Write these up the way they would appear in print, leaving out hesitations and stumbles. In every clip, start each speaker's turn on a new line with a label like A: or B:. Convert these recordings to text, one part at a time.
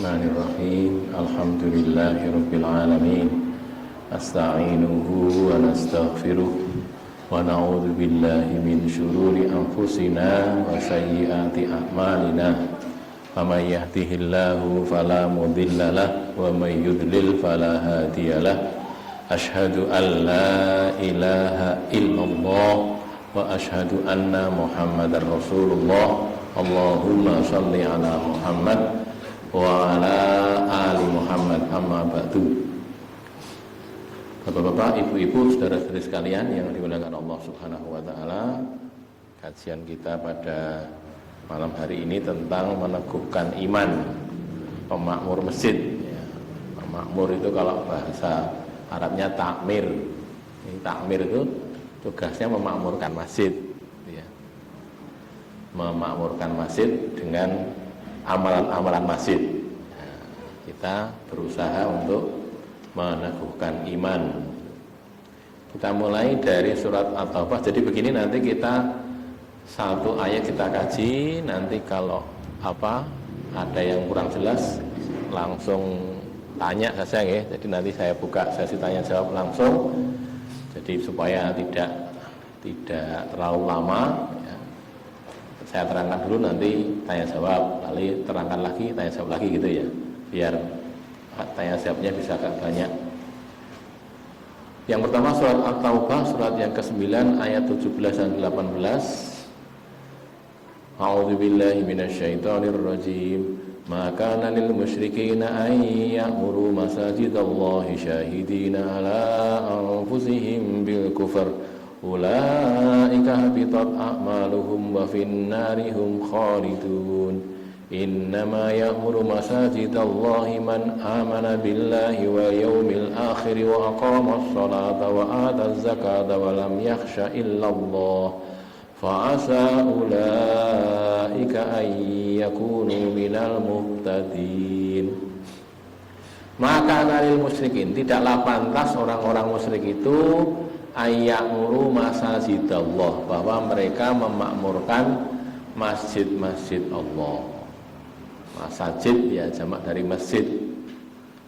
A: Bismillahirrahmanirrahim. Alhamdulillahirabbil alamin. Asta'inuhu wa nastaghfiruh wa na'udzu billahi min syururi anfusina wa sayyiati a'malina. Faman yahdihillahu fala mudilla lahu wa may yudlil fala hadiyalah. Asyhadu an la ilaha illallah wa asyhadu anna Muhammadar Rasulullah. Allahumma shalli ala Muhammad wa ala ali Muhammad, amma ba'du. Bapak-bapak, ibu-ibu, saudara-saudari sekalian yang dimuliakan Allah Subhanahu wa taala, kajian kita pada malam hari ini tentang meneguhkan iman, pemakmur masjid ya. Pemakmur itu kalau bahasa Arabnya takmir. Ini takmir itu tugasnya memakmurkan masjid ya. Memakmurkan masjid dengan amalan-amalan masjid. Nah, kita berusaha untuk meneguhkan iman. Kita mulai dari surat At-Taubah. Jadi begini, nanti kita satu ayat kita kaji. Nanti kalau ada yang kurang jelas langsung tanya saja ya. Jadi nanti saya buka sesi tanya jawab langsung. Jadi supaya tidak terlalu lama. Saya terangkan dulu, nanti tanya jawab, lalu terangkan lagi, tanya jawab lagi gitu ya, biar tanya jawabnya bisa agak banyak. Yang pertama surat At-Taubah, surat yang ke-9 ayat 17 dan 18. A'udzu billahi minasyaitonir rajim. Ma kana lil musyrikeena an ya'muru masajidallahi syahidina ala anfusihim bil kufr. Ulaika habitat a'maluhum wa finnari hum khalidun. Innama ya'muru masajidallahi man amana billahi wal yawmil akhir wa aqama as-salata wa ata az-zakata wa lam yakhsha illallah fa asa ulaika an yakunu minal muhtadin. Maka lil musyrikin, tidaklah pantas orang-orang musyrik itu ayyamuru masajidallah, bahwa mereka memakmurkan masjid-masjid Allah. Masjid ya jamak dari masjid.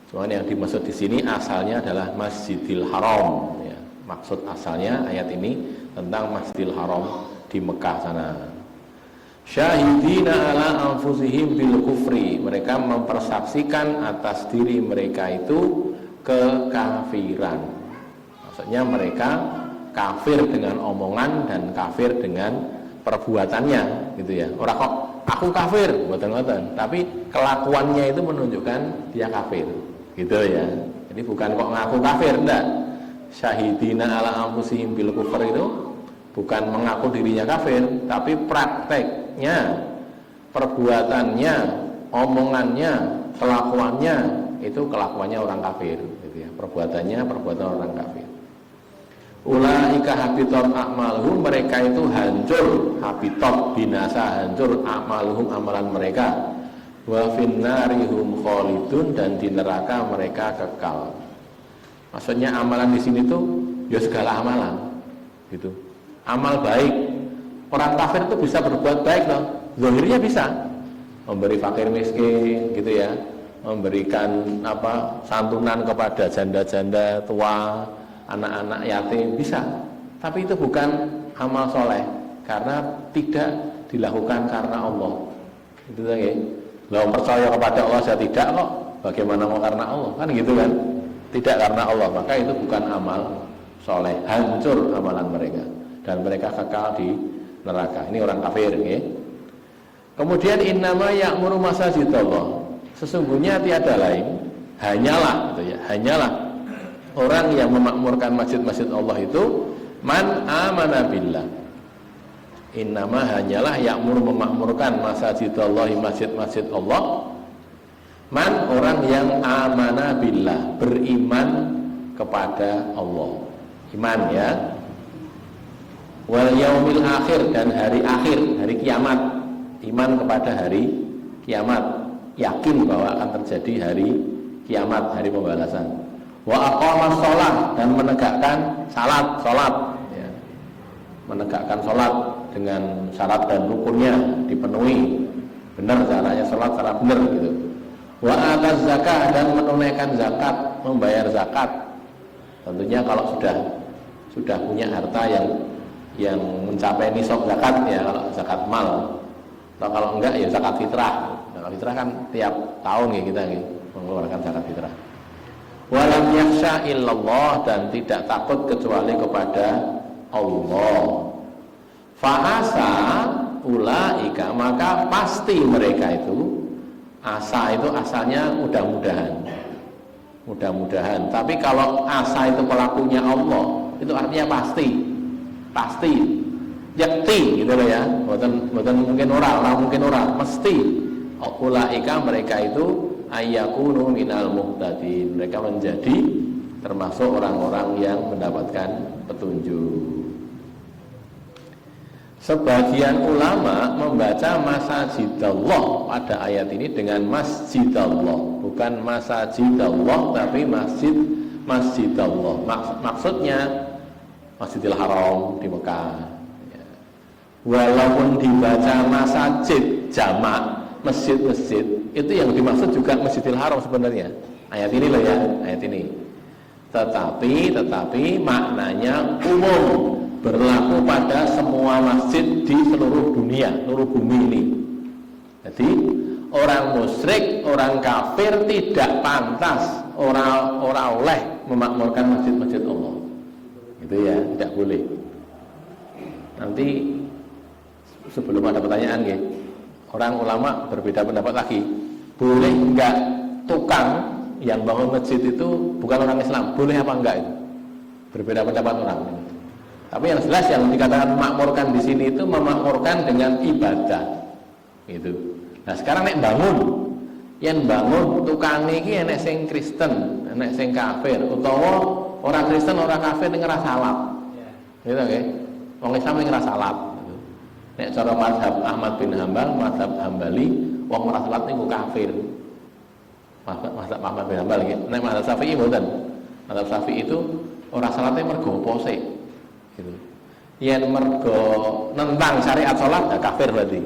A: Cuman yang dimaksud di sini asalnya adalah Masjidil Haram ya. Maksud asalnya ayat ini tentang Masjidil Haram di Mekah sana. Syahidina ala anfusihim bil kufri, mereka mempersaksikan atas diri mereka itu kekafiran. Maksudnya mereka kafir dengan omongan dan kafir dengan perbuatannya gitu ya. Orang kok aku kafir ngoten-ngoten, tapi kelakuannya itu menunjukkan dia kafir gitu ya. Jadi bukan kok ngaku kafir, enggak. Syahidina ala anfusihim bil kufr itu bukan mengaku dirinya kafir, tapi prakteknya, perbuatannya, omongannya, kelakuannya itu kelakuannya orang kafir gitu ya. Perbuatannya perbuatan orang kafir. Ulaika habitat a'maluhum, mereka itu hancur, habitat binasa, hancur a'maluhum amalan mereka. Wa finnarihum khalidun, dan di neraka mereka kekal. Maksudnya amalan di sini tuh ya segala amalan gitu. Amal baik. Orang kafir itu bisa berbuat baik loh. Zahirnya bisa. Memberi fakir miskin gitu ya. Memberikan santunan kepada janda-janda tua, anak-anak yatim, bisa. Tapi itu bukan amal soleh, karena tidak dilakukan karena Allah. Itu saja. Kalau percaya kepada Allah saya tidak kok, bagaimana mau karena Allah? Kan gitu kan? Tidak karena Allah, maka itu bukan amal soleh. Hancur amalan mereka, dan mereka kekal di neraka. Ini orang kafir ya. Kemudian innama ya'muru masajidallah, sesungguhnya tiada lain, hanyalah gitu ya, hanyalah orang yang memakmurkan masjid-masjid Allah itu man amana billah. Innama, hanyalah, ya'mur, memakmurkan masajidallahi, masjid-masjid Allah, man, orang yang amana billah, beriman kepada Allah, iman ya, wal yaumil akhir, dan hari akhir, hari kiamat, iman kepada hari kiamat, yakin bahwa akan terjadi hari kiamat, hari pembalasan. Wa aqamas shalah, dan menegakkan salat ya. Menegakkan salat dengan syarat dan rukunnya dipenuhi, benar caranya salat secara benar gitu. Wa ataz zakah, dan menunaikan zakat, membayar zakat. Tentunya kalau sudah punya harta yang mencapai nisab zakat ya, kalau zakat mal. Atau kalau enggak ya zakat fitrah. Zakat fitrah kan tiap tahun ya kita mengeluarkan zakat fitrah. Walam yakhsha illallah, dan tidak takut kecuali kepada Allah. Fa'asa ulaika, maka pasti mereka itu, asa itu asalnya mudah-mudahan. Tapi kalau asa itu pelakunya Allah, itu artinya pasti, yakti gitu loh ya. Bukan mungkin orang mungkin orang, mesti. Ulaika, mereka itu ayyakunu minal muhtadin, mereka menjadi termasuk orang-orang yang mendapatkan petunjuk. Sebagian ulama membaca masajidallah pada ayat ini dengan masjidallah, bukan masajidallah tapi masjidallah. Maksudnya Masjidil Haram di Mekah. Walaupun dibaca masajid jamak, masjid-masjid, itu yang dimaksud juga Masjidil Haram sebenarnya. Ayat ini loh ya, ayat ini. Tetapi maknanya umum, berlaku pada semua masjid di seluruh dunia, seluruh bumi ini. Jadi orang musyrik, orang kafir tidak pantas, orang oleh memakmurkan masjid-masjid Allah. Itu ya, tidak boleh. Nanti sebelum ada pertanyaan ya, orang ulama berbeda pendapat lagi. Boleh enggak tukang yang bangun masjid itu bukan orang Islam? Boleh apa enggak itu? Berbeda pendapat orang. Tapi yang jelas yang dikatakan memakmurkan di sini itu memakmurkan dengan ibadah. Gitu. Nah, sekarang nek bangun, yang bangun tukang iki enek sing Kristen, enek sing kafir, utawa orang Kristen, orang kafir ning ngrasa salat. Gitu nggih. Wong Islam ning ngrasa salat. Nek cara mazhab Ahmad bin Hambal, mazhab Hambali, wong ora salat niku kafir. Mazhab Ahmad bin Hambal iki. Nek mazhab Syafi'i mboten. Mazhab Syafi'i itu ora salate mergo pose. Gitu. Yen mergo nentang syariat salat ya kafir berarti.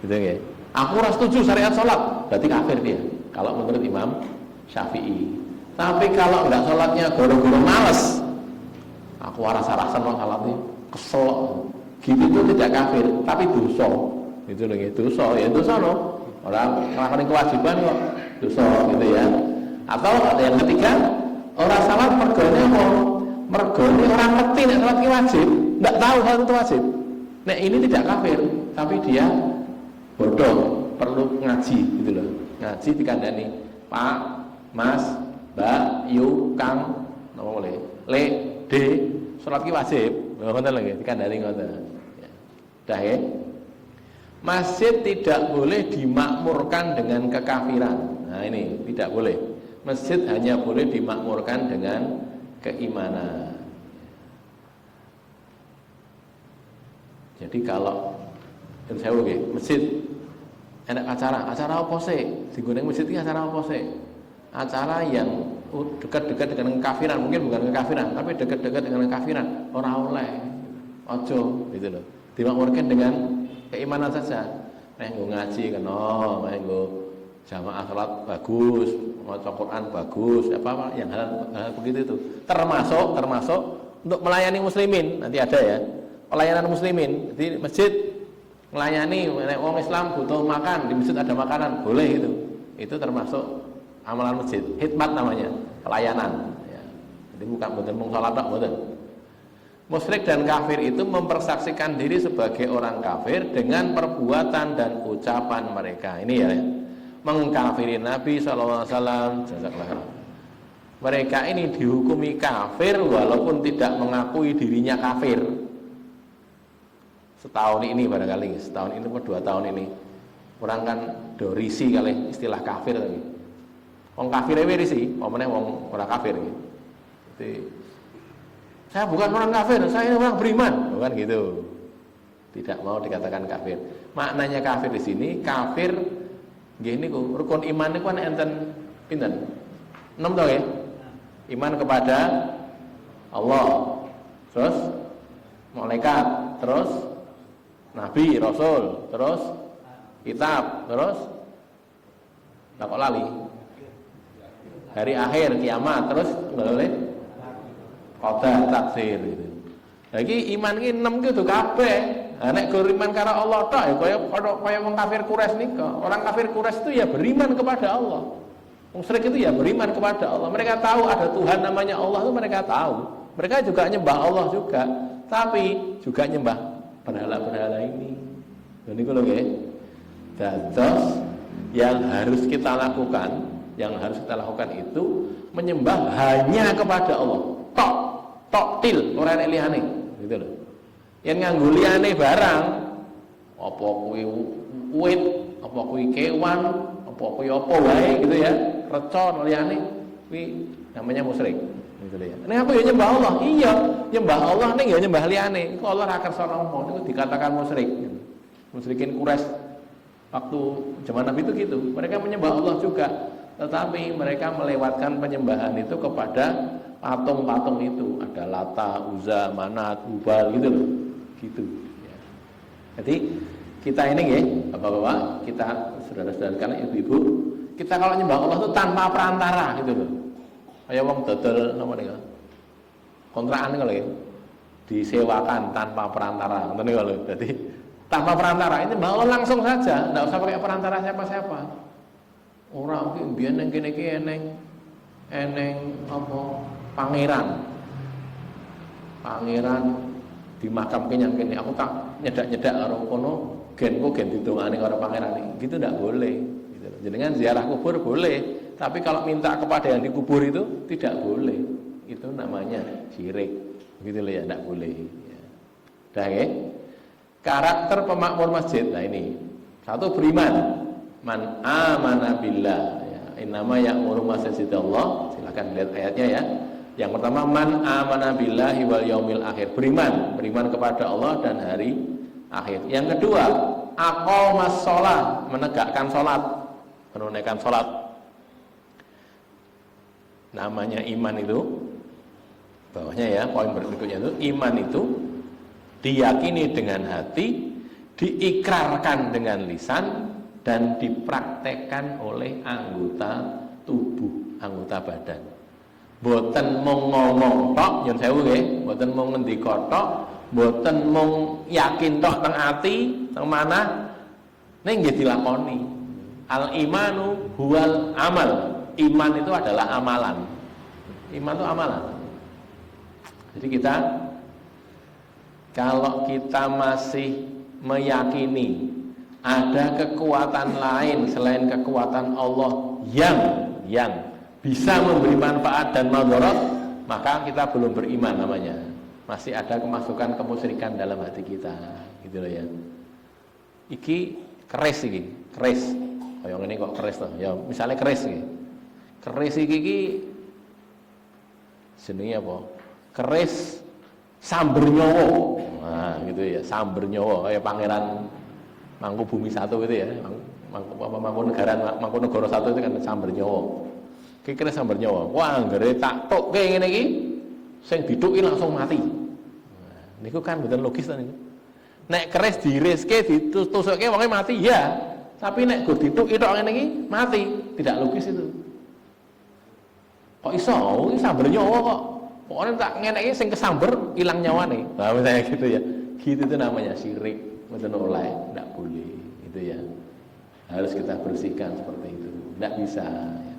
A: Gitu nggih. Aku ora setuju syariat salat, berarti kafir dia. Kalau menurut Imam Syafi'i. Tapi kalau enggak salatnya goro-goro males, aku ora sarasan wong salat iki, kesel. Gitu itu tidak kafir, tapi dosa. Gitu lho nggih, dosa. Ya dosa no. Orang nglakoni kewajiban kok dosa gitu ya. Atau yang ketiga, orang salat mergone apa? Mergone orang ngerti nek salat ki wajib, enggak tahu salat itu wajib. Nek ini tidak kafir, tapi dia bodoh, perlu ngaji gitu loh. Ngaji dikandani, Pak, Mas, Mbak, Yu, Kang, napa boleh? Le, D, salat ki wajib. Ngoten lho nggih, dikandani ngoten. Ya. Dah ya. Masjid tidak boleh dimakmurkan dengan kekafiran. Nah ini tidak boleh. Masjid hanya boleh dimakmurkan dengan keimanan. Jadi kalau saya masjid enak acara apa sih? Digone masjid iki acara apa sih? Acara yang dekat-dekat dengan kekafiran, mungkin bukan kekafiran, tapi dekat-dekat dengan kekafiran. Ora oleh. Ojo gitu loh. Dimakmurkan dengan keimanan saja. Nggo ngaji kena, nggo jamaah salat bagus, maca Quran bagus, apa yang hal begitu itu. Termasuk untuk melayani muslimin, nanti ada ya. Pelayanan muslimin. Jadi masjid melayani orang Islam butuh makan, di masjid ada makanan, boleh itu. Itu termasuk amalan masjid. Khidmat namanya, pelayanan ya. Jadi bukan mung salat tok mboten. Musyrik dan kafir itu mempersaksikan diri sebagai orang kafir dengan perbuatan dan ucapan mereka. Ini ya, mengkafiri Nabi SAW. Mereka ini dihukumi kafir walaupun tidak mengakui dirinya kafir. Setahun ini barangkali, setahun ini atau 2 tahun ini, orang kan do risi kali istilah kafir lagi. Wong kafir risi, omane wong ora kafir gitu. Jadi, saya bukan orang kafir, saya orang beriman, bukan gitu. Tidak mau dikatakan kafir. Maknanya kafir di sini, kafir gini ku, rukun iman itu kan enten pinten? 6 tau ya? Iman kepada Allah, terus malaikat, terus nabi, rasul, terus kitab, terus kok lali? hari akhir kiamat, terus boleh qadar takdir gitu. Lagi iman iki 6 gitu kabeh. Nek beriman karo Allah tok ya kaya wong kafir Quraisy nika. Orang kafir Quraisy itu ya beriman kepada Allah. Musyrik itu ya beriman kepada Allah. Mereka tahu ada Tuhan namanya Allah, itu mereka tahu. Mereka juga nyembah Allah juga, tapi juga nyembah berhala-berhala ini. Dan itu loh nggih. Dados yang harus kita lakukan itu menyembah hanya kepada Allah. Tok til ora enek liyane, gitu loh. Yen nganggo liyane barang, apa kuwi wit, apa kuwi kewan, apa kuwi apa wae gitu ya, reca liyane kuwi namanya musyrik. Gitu ya. Nek aku ya nyembah Allah, iya, nyembah Allah ning ya nyembah liyane. Iku Allah ra kersa nampa, niku dikatakan musyrik. Gitu. Musyrikin Quraisy waktu zaman Nabi itu gitu. Mereka menyembah Allah juga, tetapi mereka melewatkan penyembahan itu kepada patung-patung itu. Ada Lata, Uzza, Manat, Hubal gitu loh. Gitu ya. Jadi kita ini ya, Bapak-bapak, kita saudara-saudara sekalian, ibu-ibu, kita kalau nyembah Allah itu tanpa perantara gitu loh. Kayak wong dodol napa nika? Kontrakan niku lho ya. Disewakan tanpa perantara. Ngoten niku lho. Jadi tanpa perantara ini mbah Allah langsung saja, enggak usah pakai perantara siapa-siapa. Ora ki mbiyen ning kene iki eneng apa pangeran di makam kenyang kene aku tak nyedak-nyedak karo kono genku gen didongani karo pangeran iki. Gitu ndak boleh gitu. Jenengan ziarah kubur boleh, tapi kalau minta kepada yang dikubur itu tidak boleh. Itu namanya syirik. Gitu loh ya, ndak boleh ya. Dah ya. Karakter pemakmur masjid. Nah ini. Satu beriman. Man amana billah ya. Innama ya'muru masjidallah. Silakan lihat ayatnya ya. Yang pertama man amana billahi wal yaumil akhir. Beriman kepada Allah dan hari akhir. Yang kedua, aqamas shalah, menegakkan salat, menunaikan salat. Namanya iman itu bawahnya ya, poin berikutnya itu iman itu diyakini dengan hati, diikrarkan dengan lisan, dan dipraktekkan oleh anggota tubuh, anggota badan. Boten mung ngomong tok, nyun sewu nggih, boten mung ngendika tok, boten mung yakin tok teng ati, teng manah, ning nggih dilakoni. Al imanu huwal amal. Iman itu adalah amalan. Iman itu amalan. Jadi kita kalau kita masih meyakini ada kekuatan lain selain kekuatan Allah yang bisa memberi manfaat dan madarat, maka kita belum beriman namanya. Masih ada kemasukan kemusyrikan dalam hati kita, gitu loh ya. Iki keris iki, keris. Kayak ngene kok keris to. Ya, misalnya keris iki. Keris iki jenenge apa? Keris Samber Nyawa. Nah, gitu ya, Samber Nyawa kayak pangeran Mangkubumi 1 gitu ya. Mangkunegara 1 itu kan Samber Nyawa. Ki keris Samber Nyawa. Wah, anggere tak tokke ngene iki sing dituki langsung mati. Nah, niku kan mboten logis to niku. Nek keris diriske ditusukke wonge mati ya. Tapi nek gur dituki tok ngene iki mati, tidak logis itu. Kok iso? Iki Samber Nyawa kok. Pokoknya tak ngeneki sing kesamber hilang nyawane. Nah, misalnya gitu ya. Gitu itu namanya syirik. Mboten oleh, enggak boleh. Itu ya. Harus kita bersihkan seperti itu. Enggak bisa ya.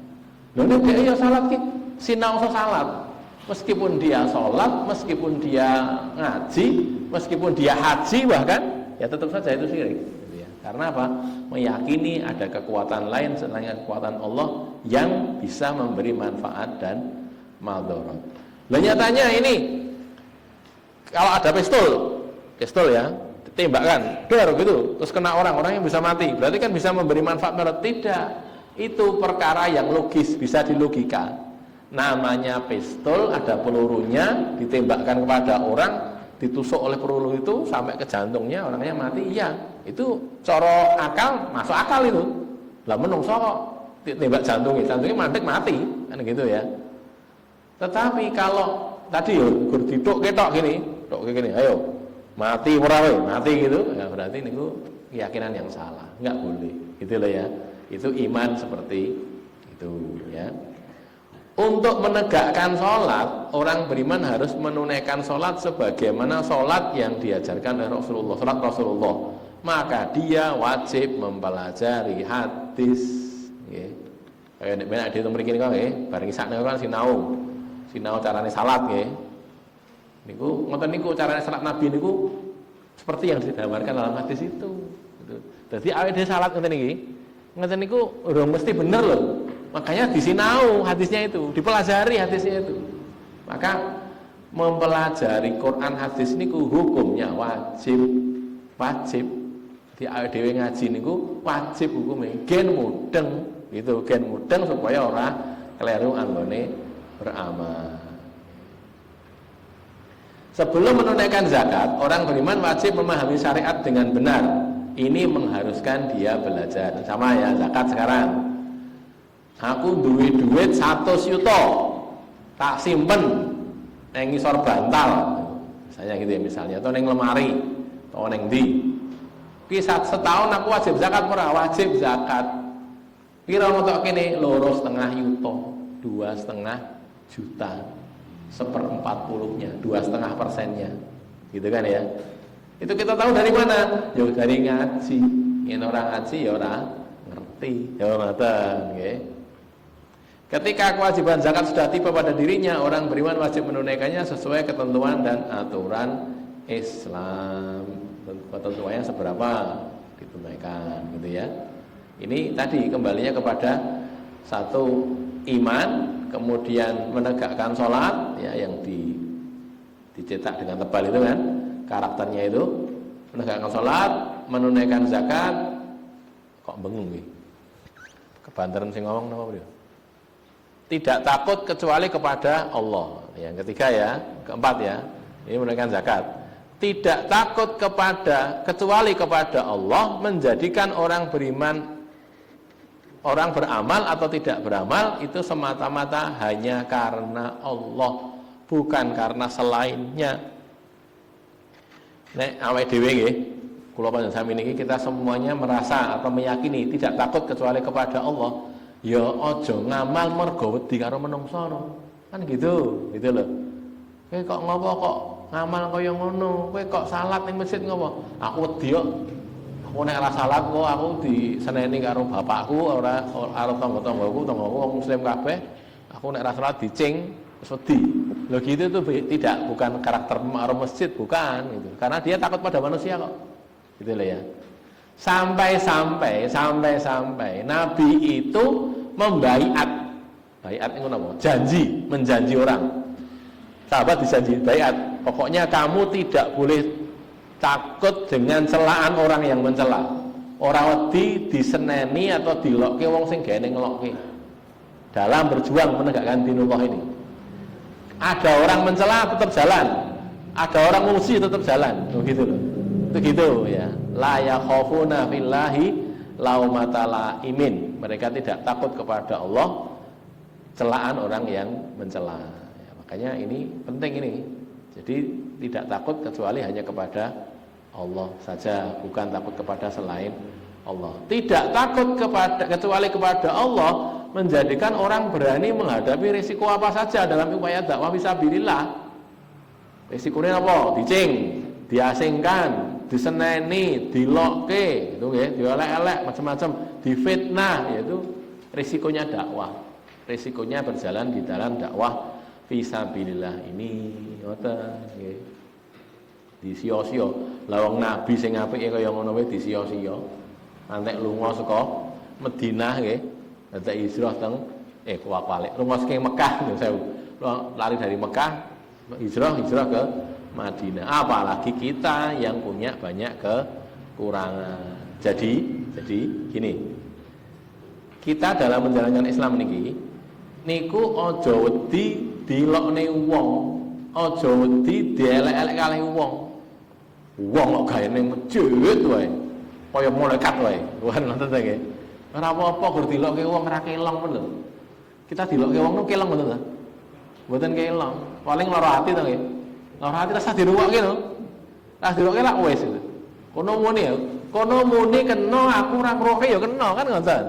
A: Lho nek dia ya salat ki sinau salat. Meskipun dia salat, meskipun dia ngaji, meskipun dia haji bahkan, ya tetap saja itu syirik. Gitu ya. Karena apa? Meyakini ada kekuatan lain selain kekuatan Allah yang bisa memberi manfaat dan madarat. Lah nyatanya ini kalau ada pistol ya, ditembakkan, dor gitu, terus kena orang yang bisa mati. Berarti kan bisa memberi manfaat madarat? Tidak. Itu perkara yang logis, bisa dilogika. Namanya pistol, ada pelurunya, ditembakkan kepada orang, ditusuk oleh peluru itu sampai ke jantungnya, orangnya mati. Iya, itu coro akal, masuk akal itu. Lah menungso kok ditembak jantungnya mandek mati, kan gitu ya. Tetapi kalau tadi yo gur dituk ketok gini, ayo mati ora wae, mati gitu, ya berarti niku keyakinan yang salah, enggak boleh. Gitu loh ya. Itu iman seperti itu ya. Untuk menegakkan sholat, orang beriman harus menunaikan sholat sebagaimana sholat yang diajarkan oleh Rasulullah, sholat Rasulullah. Maka dia wajib mempelajari hadis. Kayak nek ada mriki niku nggih, bareng isakne kan sinau carane salat nggih. Niku ngoten niku carane salat Nabi niku seperti yang digambarkan dalam hadis itu. Gitu. Jadi awake dhewe salat ngoten niki, ngoten niku urung mesti bener loh. Makanya disinau hadisnya itu, dipelajari hadisnya itu. Maka mempelajari Quran hadis niku hukumnya wajib. Di awake dhewe ngaji niku wajib hukumnya. Gen mudeng gitu, gen mudeng supaya ora keliru anggone beramal. Sebelum menunaikan zakat, orang beriman wajib memahami syariat dengan benar. Ini mengharuskan dia belajar. Sama ya zakat sekarang. Aku duwe duit 100 yuta, tak simpen nang ngisor bantal. Misalnya gitu ya misalnya, atau nang lemari, atau nang ndi. Ki setahun aku wajib zakat ora? Wajib zakat. Kira ngotok kene 2,5 yuta, 2,5 juta. 1/40-nya, 2,5%-nya. Gitu kan ya. Itu kita tahu dari mana? Ya dari ngaji. Yen orang ngaji ya ora ngerti. Ya ngoten nggih. Ketika kewajiban zakat sudah tiba pada dirinya, orang beriman wajib menunaikannya sesuai ketentuan dan aturan Islam. Ketentuannya seberapa ditunaikan, gitu ya. Ini tadi kembalinya kepada satu iman, kemudian menegakkan sholat, ya yang dicetak dengan tebal itu kan, karakternya itu menegakkan sholat, menunaikan zakat. Kok bengung nih? Kebanteran sing ngomong napa beliau? Tidak takut kecuali kepada Allah. Yang ketiga ya, keempat ya, ini menunaikan zakat. Tidak takut kecuali kepada Allah, menjadikan orang beriman, orang beramal atau tidak beramal itu semata-mata hanya karena Allah, bukan karena selainnya. Nek awake dhewe nggih, kula panjenengan niki kita semuanya merasa atau meyakini tidak takut kecuali kepada Allah. Ya aja ngamal mergo wedi karo menungso kan gitu lho. Kowe kok ngopo kok ngamal kaya ngono? Kowe kok salat ning masjid ngopo? Aku wedi kok. Aku nek ora salat kok aku diseneni karo bapakku ora karo tangga-tanggaku wong muslim kabeh. Aku nek ora salat dicing wis wedi. Lho gitu tuh tidak, bukan karakter ma'ruf masjid, bukan gitu. Karena dia takut pada manusia kok. Gitu loh ya. Sampai Nabi itu membaiat. Baiat itu apa? Janji, menjanji orang. Sahabat dijanji baiat. Pokoknya kamu tidak boleh takut dengan celaan orang yang mencela. Orang wedi diseneni atau dilokke wong sing gene ngelokke. Dalam berjuang menegakkan dinullah ini. Ada orang mencela tetap jalan. Ada orang musuh tetap jalan. Begitu loh. Itu gitu ya. La yakhafuna fillahi laumata laimin. Mereka tidak takut kepada Allah celaan orang yang mencela. Ya, makanya ini penting ini. Jadi tidak takut kecuali hanya kepada Allah saja, bukan takut kepada selain Allah. Tidak takut kecuali kepada Allah menjadikan orang berani menghadapi risiko apa saja dalam upaya dakwah fisabilillah. Risikonya apa? Dicing, diasingkan, diseneni, dilokke, itu ya, diolek-elek macam-macam, difitnah, yaitu risikonya dakwah. Risikonya berjalan di dalam dakwah fisabilillah ini, ngoten nggih. Disio-sio. Lah wong nabi sing apike kaya ngono wae disio-sio. Antek lunga saka Madinah nggih, dadak hijrah teng kuwak-walik. Lunga saking Mekah lho sewu. Lari dari Mekah hijrah ke Madinah. Apalagi kita yang punya banyak kekurangan. Jadi gini. Kita dalam menjalankan Islam niki niku aja wedi dilokne wong, aja wedi dielek-elek kalih wong. Wong kok gawe ning masjid wae. Kaya malaikat wae. Kan ngoten ta nggih. Ora apa-apa gur dilokke wong ora kelong men lho. Kita dilokke wong nu kelong ngoten ta? Mboten kelong. Paling lara ati ta nggih. Lara ati rasa diruwokke lho. Lah diruwokke lak wis. Kono muni ya. Kono muni kena aku ora ngrokke ya kena kan ngoten.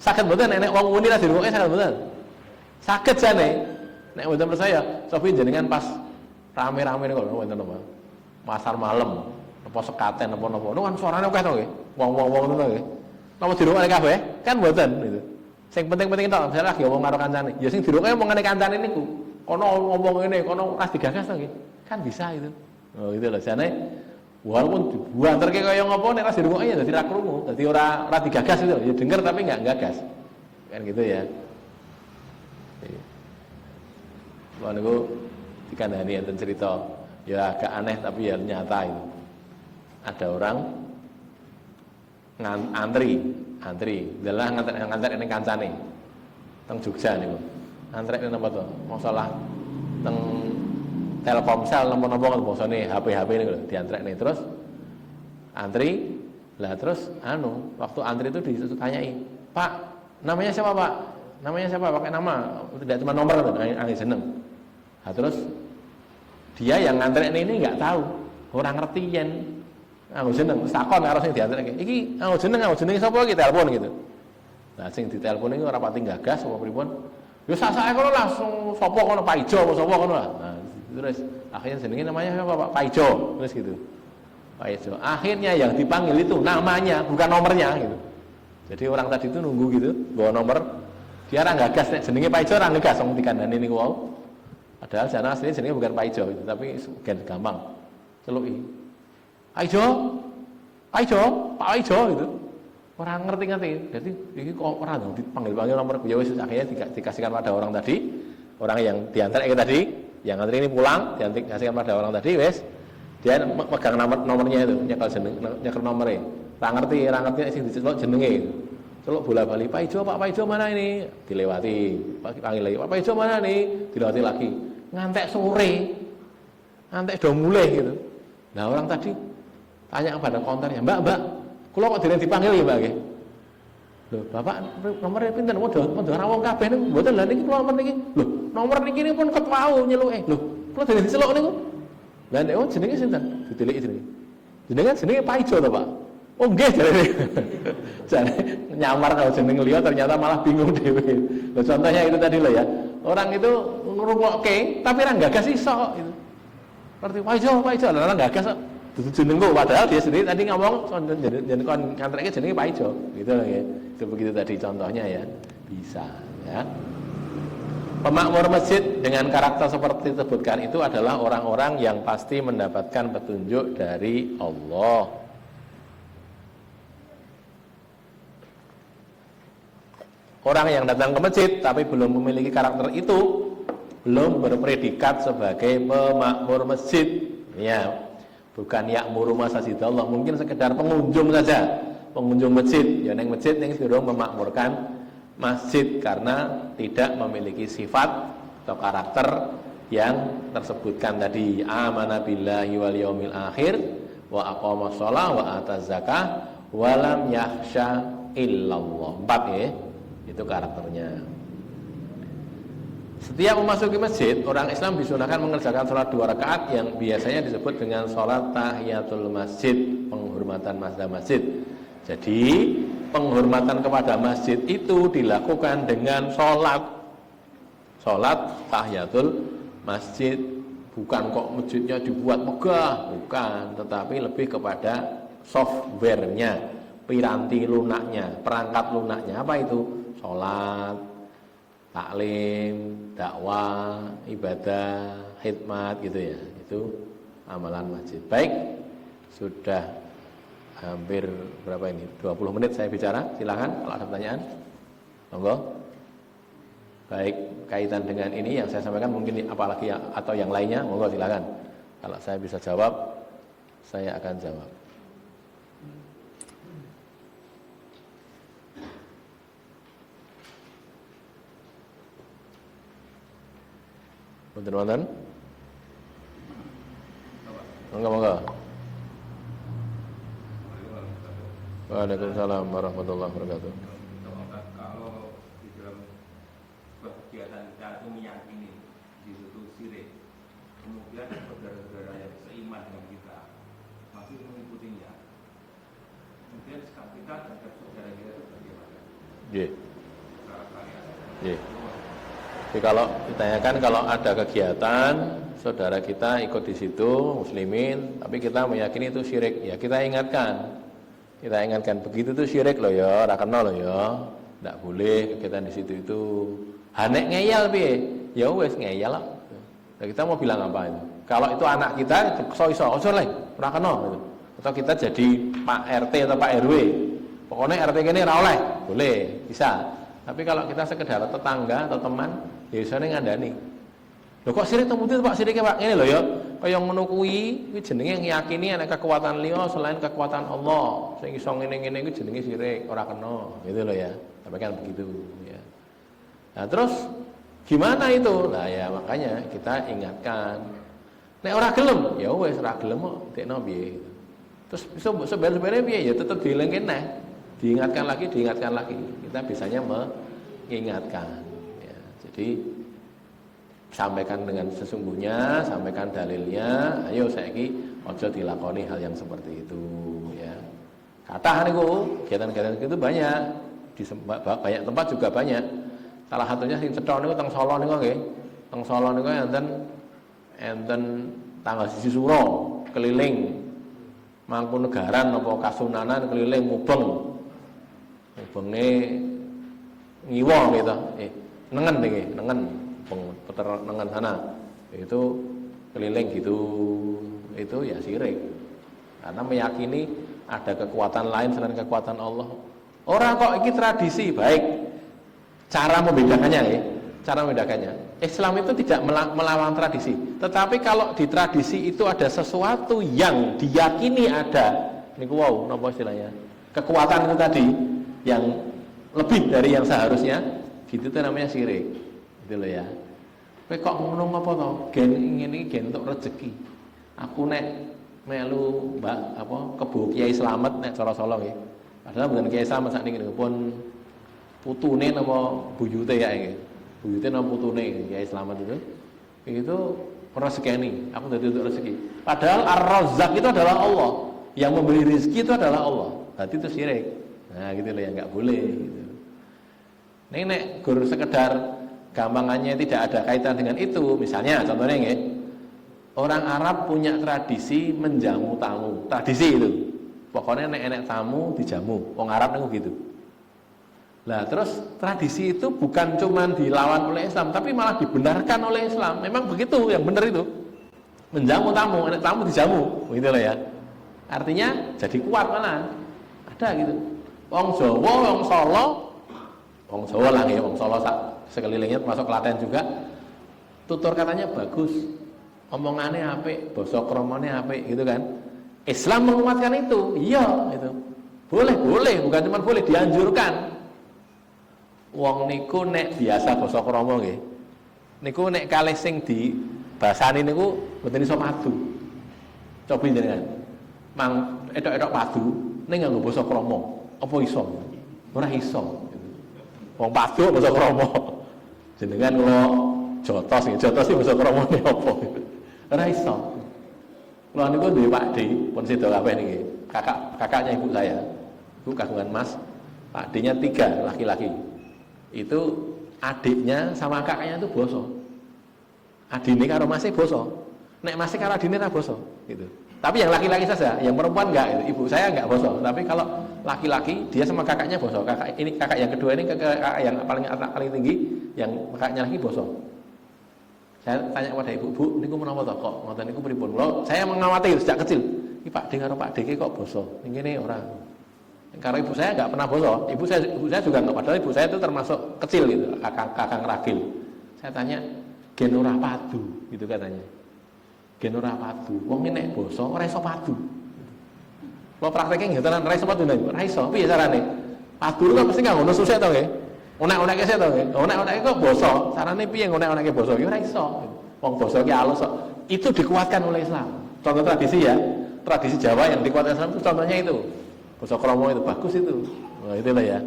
A: Saged mboten nek wong muni ra diruwokke saged mboten? Saged jane. Nek mboten percaya, coba jenengan pas rame-rame niku lho wonten apa? Pasar malam, apa sekaten apa-apa. Niku kan suarane akeh to nggih. Wong-wong ngono nggih. Napa dirungokne kabeh? Kan mboten gitu. Sing penting-penting tok, misalnya lagi ngomong karo kancane. Ya sing dirungokne omongane kancane niku. Kono ngomong ngene, kono ras digagas to nggih. Kan bisa itu. Oh itu lho jane walaupun dibuanterke kaya ngopo nek ras dirungokne ya dadi ra krungu, dadi ora digagas itu. Ya denger tapi enggak gagas. Kan gitu ya. Wah niku dikandani enten cerita ya agak aneh tapi ya nyata itu. Ada orang antri, dalah nganter ning kancane. Teng Jogja niku. Antrek napa to? Masalah teng Telkomsel napa-napa basane HP niku lho diantrekne terus antri. Lah terus waktu antri itu ditanyai, "Pak, namanya siapa, Pak? Namanya siapa? Pakai nama, tidak cuma nomor lho, jeneng." Nah, terus dia yang ngantrek ini enggak tahu, orang ngerti yen jeneng, takon karo sing diantrek. Iki jeneng sapa iki telepon gitu. Nah, sing ditelepon iki ora pati gagas apa pripun? Ya sak-sake kono langsung sapa kono Pak Ijo apa sapa kono lah. Nah, terus akhirnya jenenge namanya siapa Pak? Pak Ijo. Terus gitu. Pak Ijo. Akhirnya yang dipanggil itu namanya, bukan nomornya gitu. Jadi orang tadi itu nunggu gitu, bawa nomor. Dia ora gagas nek jenenge Pak Ijo ora gagas wong dikandani niku wau. Padahal jana aslinya jenenge bukan Pak Ijo gitu, tapi gampang. Celuki. Pak Ijo, Pak Ijo gitu. Orang ngerti. Jadi ini kok orang dipanggil nomor ya wis akhirnya dikasihkan pada orang tadi, orang yang diantar tadi, yang antri ini pulang, dikasihkan pada orang tadi wis. Dia megang nomornya itu, nyekel nomornya. Ora ngerti sing diceluk jenenge. Celuk bola-bali Pak Ijo mana ini? Dilewati. Panggil lagi, Pak Ijo mana nih? Dilewati lagi. Ngantek sore. Ngantek do mulai gitu. Nah, orang tadi tanya kepada konternya, "Mbak, kula kok dereng dipanggil ya, Mbak nggih?" Lho, Bapak nomornya pinten? Padha rawong kabeh niku. Mboten lha niki kula nomor niki. Lho, nomor niki pun ket wau nyeluke. Lho, kula dereng diceluk niku. Lah nek jenenge sinten? Ditiliki jenenge. Jenenge Pak Ijo to, Pak? Oh nggih jarene. Jare nyamar kalau jeneng liya ternyata malah bingung dhewe. Lho contohnya itu tadi loh ya. Orang itu ngrungokke tapi ra gagas iso gitu. Seperti Pak Ijo, lah gagas kok. Dudu jenengku padahal dia sendiri tadi ngomong jeneng kon kantreke jenenge Pak Ijo. Gitu loh ya. Itu begitu tadi contohnya ya. Bisa ya. Pemakmur masjid dengan karakter seperti disebutkan itu adalah orang-orang yang pasti mendapatkan petunjuk dari Allah. Orang yang datang ke masjid tapi belum memiliki karakter itu belum berpredikat sebagai pemakmur masjid. Ya, bukan ya'muru masajidallah, mungkin sekedar pengunjung saja, pengunjung masjid. Ya ning masjid ning durung memakmurkan masjid karena tidak memiliki sifat atau karakter yang tersebutkan tadi. Amana billahi wal yaumil akhir wa aqama shalah wa ataz zakah wa lam yakhsha illallah. 4 ya. Itu karakternya. Setiap memasuki masjid, orang Islam disunahkan mengerjakan sholat 2 rakaat yang biasanya disebut dengan sholat tahiyatul masjid, penghormatan masjid. Jadi penghormatan kepada masjid itu dilakukan dengan sholat tahiyatul masjid. Bukan kok masjidnya dibuat megah, bukan, tetapi lebih kepada softwarenya, piranti lunaknya, perangkat lunaknya. Apa itu? Sholat, taklim, dakwah, ibadah, khidmat gitu ya. Itu amalan masjid. Baik, sudah hampir berapa ini? 20 menit saya bicara. Silakan kalau ada pertanyaan. Monggo. Baik, kaitan dengan ini yang saya sampaikan mungkin apalagi atau yang lainnya, monggo silakan. Kalau saya bisa jawab, saya akan jawab. Punten. Monggo. Waalaikumsalam warahmatullahi wabarakatuh.
B: Kalau di dalam kegiatan kita itu meyakini di situ sirik, kemudian saudara-saudara yang seiman dengan kita masih mengikutinya, kemudian sikap kita terhadap saudara kita itu bagaimana?
A: Nggih. Jadi kalau ditanyakan kalau ada kegiatan saudara kita ikut di situ muslimin, tapi kita meyakini itu syirik, ya kita ingatkan. Kita ingatkan begitu itu syirik loh ya, ora kena loh ya. Enggak boleh kegiatan di situ itu. Hanek ngeyel piye? Ya wis ngeyel lah. Nah, kita mau bilang apa itu? Kalau itu anak kita iso ojo le, ora kena gitu. Atau kita jadi Pak RT atau Pak RW. Pokoknya RT kene ora oleh, boleh, bisa. Tapi kalau kita sekedar tetangga atau teman, ya isone ngandani. Lho kok sirik to mudhun Pak sirike Pak? Ngene lho ya. Kaya ngono kuwi jenenge ngiyakini ana kekuatan liya selain kekuatan Allah. Sing iso ngene-ngene iku jenenge sirik, ora kena. Gitu loh ya. Sampai kan begitu ya. Nah, terus gimana itu? Nah, ya makanya kita ingatkan. Nek ora gelem, ya wis ora gelem kok dekno piye. Terus sebenarnya piye ya tetep dielingke neh. Diingatkan lagi. Kita bisanya mengingatkan ya. Jadi sampaikan dengan sesungguhnya, sampaikan dalilnya. Ayo saiki aja dilakoni hal yang seperti itu ya. Kathah niku kegiatan-kegiatan itu banyak. Di banyak tempat juga banyak. Salah satunya sing cetha niku teng Solo niku nggih. Teng Solo niku enten tanggal 1 Suro keliling Mangkunegaran apa Kasunanan keliling mubeng. Mubengne ngiwa gitu. Nengen niki, nengen puter nengen sana. Itu keliling gitu. Itu ya syirik. Karena meyakini ada kekuatan lain selain kekuatan Allah. Orang kok iki tradisi, baik. Cara membedakannya ya. Cara membedakannya. Islam itu tidak melawan tradisi. Tetapi kalau di tradisi itu ada sesuatu yang diyakini ada, niku wow, napa istilahnya? Kekuatan itu tadi yang lebih dari yang seharusnya, gitu itu namanya syirik. Gitu loh ya. Kowe kok ngono apa to? Gen ngene iki gen untuk rezeki. Aku nek melu Mbak apa Kebo Kiai Slamet nek cara Solo nggih. Padahal bukan Kiai Slamet sakniki pun putune napa buyute ya iki. Buyute napa putune Kiai Slamet itu rezekeni. Aku dadi untuk rezeki. Padahal Ar-Razzaq itu adalah Allah. Yang memberi rezeki itu adalah Allah. Berarti itu syirik. Nah, gitu loh ya, enggak boleh gitu. Nek guru sekedar gampangannya tidak ada kaitan dengan itu. Misalnya contohnya nggih. Orang Arab punya tradisi menjamu tamu. Tradisi itu. Pokoknya nek tamu dijamu. Wong Arab niku gitu. Nah, terus tradisi itu bukan cuma dilawan oleh Islam, tapi malah dibenarkan oleh Islam. Memang begitu, yang benar itu. Menjamu tamu, nek tamu dijamu, gitu loh ya. Artinya jadi kuat mana? Ada gitu. Wong Jawa, wong Solo, wong Jawa lah ya, wong Solo sekelilingnya termasuk Klaten juga. Tutur katanya bagus. Omongannya apik, basa kramane apik gitu kan. Islam menguatkan itu. Iya, itu. Boleh, bukan cuma boleh, dianjurkan. Wong niku nek biasa basa krama nggih. Niku nek kalih sing dibasani niku mboten iso padu. Coba jenengan. Mang edok-edok padu ning nganggo basa krama. Apa iso? Ora iso. Wong padu basa krama. Jenengan kula jotos iki basa kramane apa? Ora iso. Kula niku duwe Pak D, pun sedo kabeh niki. Kakaknya ibu saya. Ibu kagungan Mas. Pak D-nya 3 laki-laki. Itu adiknya sama kakaknya itu boso. Adine karo masih boso. Nek masih karo adine ra boso gitu. Tapi yang laki-laki saja, yang perempuan enggak gitu. Ibu saya enggak boso. Tapi kalau laki-laki dia sama kakaknya boso. Kakak yang kedua ini kakak yang paling tinggi, yang kakaknya lagi boso. Saya tanya kepada ibu, "Bu, niku menapa to kok ngoten niku pripun?" Saya mengawati sejak kecil. Iki Pak D karo Pak D kok boso. Ngene ora. Karena ibu saya nggak pernah boso, ibu saya juga nggak, padahal ibu saya itu termasuk kecil gitu, kakang ragil. Saya tanya, gen ora padu, gitu katanya. Gen ora padu, wong ini nek boso ora iso padu. Kalau prakteknya nggih tenan ora iso padu nek ora iso, piye carane? Padu kan mesti nganggo susah to nggih. Onek-onekke sik to nggih. Onek-onekke kok boso, carane piye ngonek-onekke boso? Ya ora iso. Wong boso ki alus kok. Itu dikuatkan oleh Islam. Contoh tradisi ya, tradisi Jawa yang dikuatkan Islam itu contohnya itu. Basa krama itu bagus itu. Nah, itulah ya.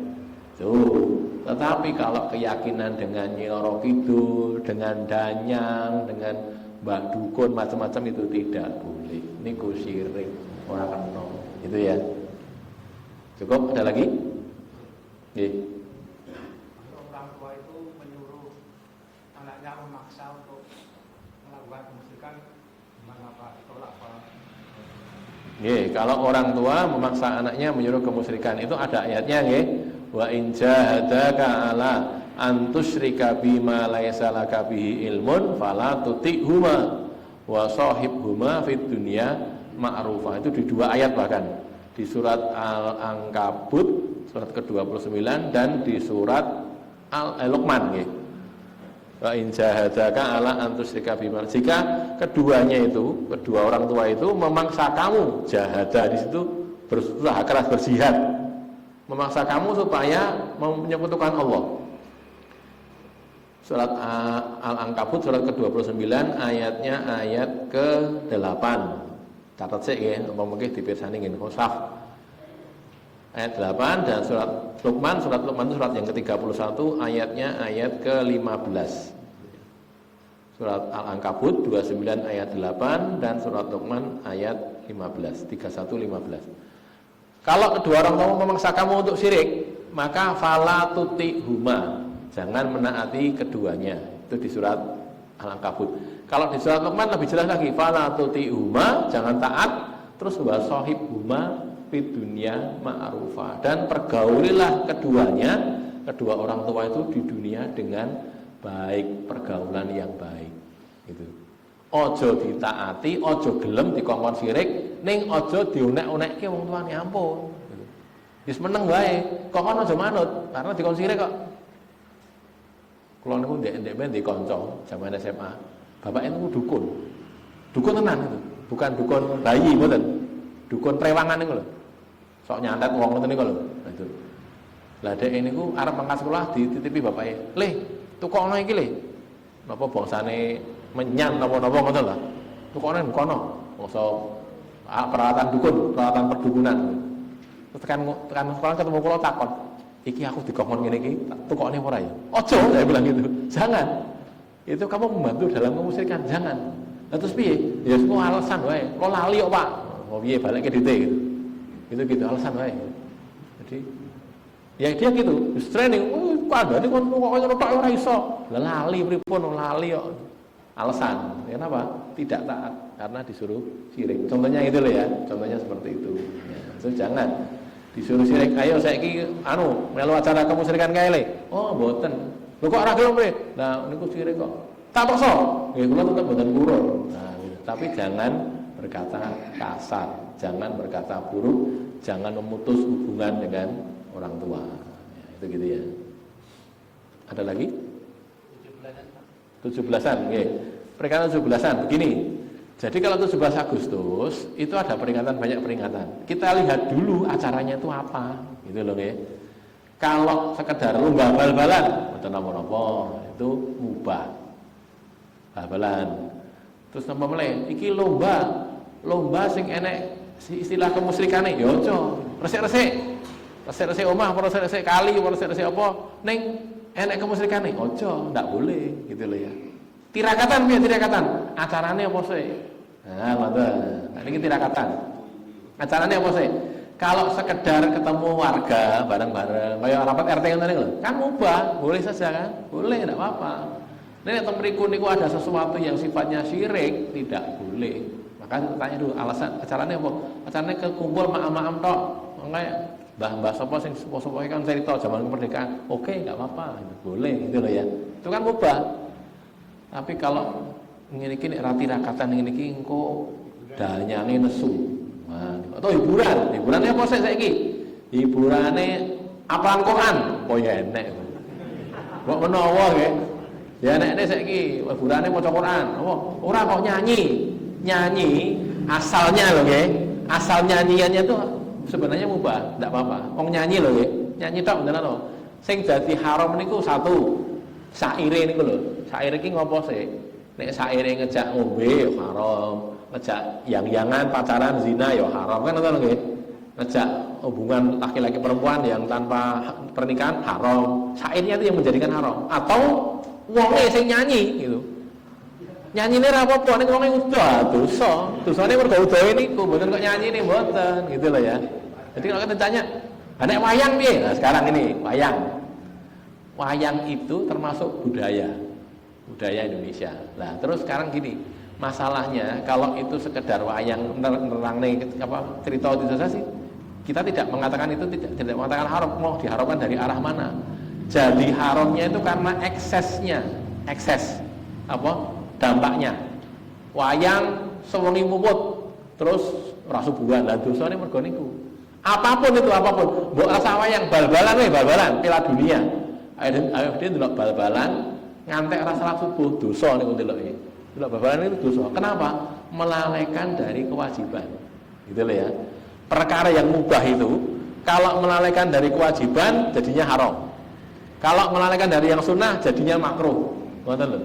A: Tuh. Tetapi kalau keyakinan dengan Nyiro Kidul, dengan Danyang, dengan Mbak Dukun macam-macam itu tidak boleh. Niku syirik, ora kena. Itu ya. Cukup, ada lagi? Nggih.
C: Orang tua itu menyuruh tuanya memaksa untuk melakukan kemusyrikan, gimana Pak? Tolak Pak?
A: Kalau orang tua memaksa anaknya menyuruh kemusyrikan, itu ada ayatnya nggih. Wa in jahadaka ala an tusyrika bima laisa laka bihi ilmun fala tuti'huma wa shahibhuma fid dunya ma'rufa. Itu di 2 ayat bahkan. Di surat Al-Ankabut surat ke-29 dan di surat Al-Luqman nggih. Wa in jahadaka ala an tusyrika bima. Jika keduanya itu, kedua orang tua itu memaksa kamu, jahada di situ berusaha keras, berjihad, memaksa kamu supaya menyekutukan Allah. Surat Al-Ankabut surat ke-29 ayatnya ayat ke-8. Catat sik nggih, apa mungkin dipirsani nggih mushaf. Ayat 8 dan surat Luqman itu surat yang ke-31 ayatnya ayat ke-15. Surat Al-Ankabut 29 ayat 8 dan surat Luqman ayat 15, 31-15. Kalau kedua orang tua memaksa kamu untuk syirik, maka fala tutihuma, jangan menaati keduanya. Itu di surat Al-Ankabut. Kalau di surat Luqman lebih jelas lagi, fala tutihuma, jangan taat, terus wa shahibhuma fid dunya ma'rufa, dan pergaulilah keduanya, kedua orang tua itu di dunia dengan baik, pergaulan yang baik. Gitu. Ojo ditaati, ojo gelem dikongkon sirik, ning ojo diunek-unekke wong tuane ampun. Gitu. Wis meneng wae, kongkon ojo manut karena dikon sirik kok. Kula niku ndek ben dikonco zaman SMA. Bapak itu dukun. Dukun tenan itu. Bukan dukun bayi mboten. Dukun prewangan niku lho. Sok nyantet wong ngoten niku lho. Nah itu. Lah dek niku arep mangkat sekolah dititipi bapake. "Le, tukokno iki le." Napa bangsane menyan napa-napa ngoten lho. Tukokno kono. Bangsa peralatan dukun, peralatan perdukunan. Terus tekan sekolah ketemu kula takon, "Iki aku dikongkon ngene iki, tukokne ora ya?" "Ojo," saya bilang gitu. Jangan. Itu kamu membantu dalam kemusyrikan, jangan. Lah terus piye? Ya semua alasan wae. Kok lali kok, Pak? Oh piye balik ke DT gitu. Gitu alasan wae. Jadi ya dia gitu, training, kandhane kon kok nyetok ora iso. Lah lali pripun lali kok. Alasan. Kenapa? Tidak taat karena disuruh syirik. Contohnya itu loh ya. Contohnya seperti itu. Ya, so jangan disuruh syirik. Ayo saiki melu acara kemusyrikan kae le. Oh, mboten. Lho kok ora gelem mrene? Lah niku syirik kok. Tak paksa. Nggih kula tetep mboten purun. Nah, gitu. Tapi jangan berkata kasar, jangan berkata buruk, jangan memutus hubungan dengan orang tua. Ya, itu gitu ya. Ada lagi? 17-an, nggih. Peringatan 17-an begini. Jadi kalau 17 Agustus itu ada peringatan, banyak peringatan. Kita lihat dulu acaranya itu apa, gitu loh nggih. Kalau sekedar lomba bal-balan, mboten napa-napa, itu mubah. Bal-balan. Terus napa meneh? Iki lomba sing enek istilah kemusyrikane, ya aja. Resik-resik omah, resik-resik kali, resik-resik apa ning enek kemusyrikane, aja, ndak boleh, gitu loh ya. Tirakatan piye tirakatan? Acarane apa sih? Nah, ngoten. Nah, niki tirakatan. Acarane apa sih? Kalau sekedar ketemu warga bareng-bareng, kayak rapat RT ngoten niku lho, kan mubah, boleh saja kan? Boleh, enggak apa-apa. Nek temriku niku ada sesuatu yang sifatnya syirik, tidak boleh. Maka tanya dulu alasan acarane apa? Acarane kekumpul maam-maam tok. Kayak mbah-mbah sapa sing sepuh-sepuh kan cerita zaman kemerdekaan. Oke, enggak apa-apa, boleh gitu loh ya. Itu kan mubah. Tapi kalau ngene iki nek ra tirakatan ngene iki engko danyane nesu. Nah, atau hiburannya apa sih saiki? Hiburane apalan Quran, kok ya enek. Kok menawa nggih. Ya nek saiki hiburane maca Quran, apa? Ora kok nyanyi asalnya loh nggih. Asal nyanyiannya itu sebenarnya mubah, enggak apa-apa. Wong nyanyi loh nggih. Nyanyi tok bener to. Sing dadi haram niku satu, saire niku lho. Saire iki ngopo sih? Nek saire ngejak ngombe ya haram. Ngejak yang-yangan pacaran zina ya haram kan ngono nggih. Ngejak hubungan laki-laki perempuan yang tanpa pernikahan haram. Sairnya itu yang menjadikan haram. Atau wonge sing nyanyi gitu. Nyanyine ra apa-apa nek wonge udah dosa. Dosane mergo udahe niku mboten kok nyanyine mboten gitu loh ya. Jadi kalau kita tanya, nek wayang piye? Nah, sekarang ini wayang. Wayang itu termasuk budaya. budaya Indonesia. Nah, terus sekarang gini, masalahnya kalau itu sekedar wayang nerang apa cerita itu saja sih, kita tidak mengatakan itu tidak mengatakan haram. Mau diharamkan dari arah mana? Jadi haramnya itu karena ekses apa dampaknya. Wayang sewengi muput terus rasubuhan lah dosane mergo niku. Apapun itu apapun, mbok rasa wayang bal-balan Piala Dunia. Ayo dia ndelok bal-balan ngantek rasa subuh dosa niku ndeloke. Ndelok bal-balan itu dosa. Kenapa? Melalaikan dari kewajiban. Gitu loh ya. Perkara yang mubah itu kalau melalaikan dari kewajiban jadinya haram. Kalau melalaikan dari yang sunnah jadinya makruh. Ngoten lho.